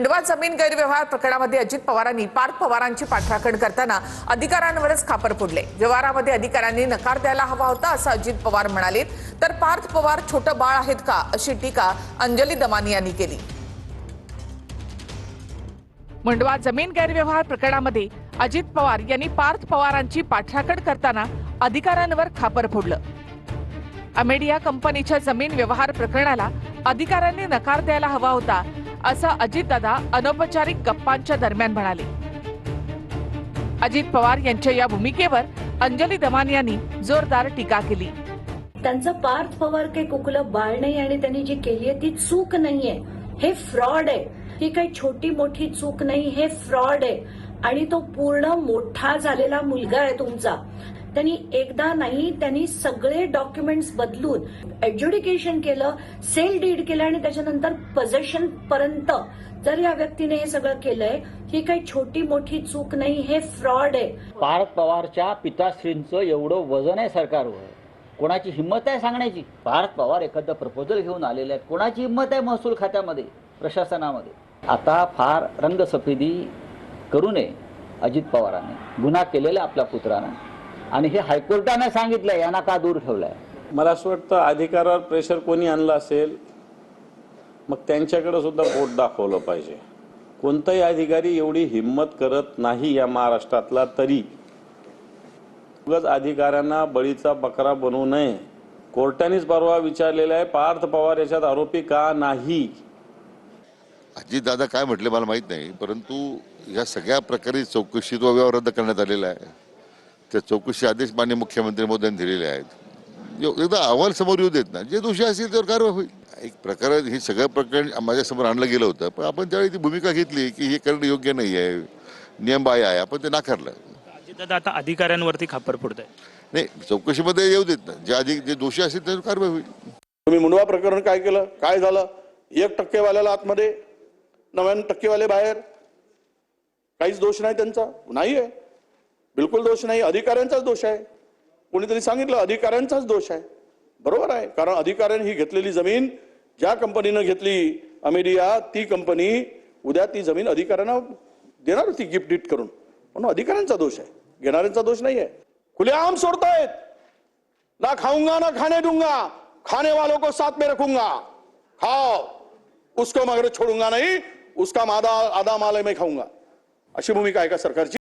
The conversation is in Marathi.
खंडवा जमीन गैरव्यवहार प्रकरणामध्ये अजित पवारांनी पार्थ पवारांची पाठराखण करताना अधिकाऱ्यांवरच खापर फोडले। व्यवहारामध्ये अधिकाऱ्यांनी नकार द्यायला हवा होता असं अजित पवार म्हणाले। तर पार्थ पवार छोटं बाळ आहेत का अशी टीका अंजली दमानी यांनी केली। खंडवा जमीन गैरव्यवहार प्रकरणामध्ये अजित पवार यांनी पार्थ पवारांची पाठराखण करताना अधिकाऱ्यांवर खापर फोडलं। अमेडिया कंपनीच्या जमीन व्यवहार प्रकरणाला अधिकाऱ्यांनी नकार द्यायला हवा होता असं अजितदादा अनौपचारिक गप्पांच्या दरम्यान म्हणाले। अजित पवार यांच्या या भूमिकेवर अंजली दमानी यांनी जोरदार टीका केली। त्यांचं पार्थ पवार काही कुकलं बाळ नाही आणि त्यांनी जी केली आहे ती चूक नाहीये, हे फ्रॉड आहे। ही काही छोटी मोठी चूक नाही, हे फ्रॉड आहे आणि तो पूर्ण मोठा झालेला मुलगा आहे तुमचा। त्यांनी एकदा नाही, त्यांनी सगळे डॉक्युमेंट्स बदलून एज्युडिकेशन केलं, सेल डीड केलं आणि त्याच्यानंतर पोझेशन पर्यंत जर या व्यक्तीने हे सगळं केलंय, ही काही छोटी मोठी चूक नाही, हे फ्रॉड आहे। पार्थ पवारच्या पिताश्रींचं एवढं वजन आहे सरकारवर, कोणाची हिंमत आहे सांगण्याची? पार्थ पवार एखादं प्रपोजल घेऊन आलेले आहेत, कोणाची हिंमत आहे महसूल खात्यामध्ये, प्रशासनामध्ये? आता फार रंगसफेदी करू नये अजित पवारांनी, गुन्हा केलेला आपल्या पुत्रानं, आणि हे हायकोर्टाने सांगितलंय यांना का दूर ठेवलाय? मला असं वाटतं अधिकारावर प्रेशर कोणी आणलं असेल मग त्यांच्याकडे सुद्धा बोट दाखवलं पाहिजे। कोणताही अधिकारी एवढी हिम्मत करत नाही या महाराष्ट्रातला, तरी उगाच अधिकाऱ्यांना बळीचा बकरा बनवू नये। कोर्टानेच परवा विचारलेलं आहे पार्थ पवार याच्यात आरोपी का नाही। अजित दादा काय म्हटले मला माहित नाही, परंतु या सगळ्या प्रकारे चौकशी तो व्यवहार रद्द करण्यात आलेला आहे। त्या चौकशी आदेश माननीय मुख्यमंत्री महोदयांनी दिलेले आहेत। एकदा अहवाल समोर येऊ देत ना, जे दोषी असतील त्यावर कारवाई होईल। एक प्रकार हे सगळं प्रकरण माझ्या समोर आणलं गेलं होतं, पण आपण त्यावेळी ती भूमिका घेतली की हे करणं योग्य नाही आहे, नियमबाह्य आहे, आपण ते नाकारलं। अजितदादा आता अधिकाऱ्यांवरती खापर फोडताय। नाही, चौकशीमध्ये येऊ देत ना, जे दोषी असतील त्यावर कारवाई होईल। तुम्ही मुंडवा प्रकरण काय केलं, काय झालं? 1% वाल्याला आतमध्ये, 99% वाले बाहेर। काहीच दोष नाही त्यांचा, नाही आहे, बिलकुल दोष नाही, अधिकाऱ्यांचाच दोष आहे। कोणीतरी सांगितलं अधिकाऱ्यांचाच दोष आहे, बरोबर आहे, कारण अधिकाऱ्यांनी ही घेतलेली जमीन ज्या कंपनीनं घेतली अमेडिया, ती कंपनी उद्या ती जमीन अधिकाऱ्यांना देणार होती गिफ्ट डीड करून, म्हणून अधिकाऱ्यांचा दोष आहे, घेणाऱ्यांचा दोष नाही आहे। खुलेआम सोडतायत, ना खाऊंगा ना खाने दूंगा, खाने वालों को साथ में रखूंगा, खाओ, उसको मगर छोड़ूंगा नहीं, उसका आधा माल मैं खाऊंगा, अशी भूमिका आहे का सरकारची?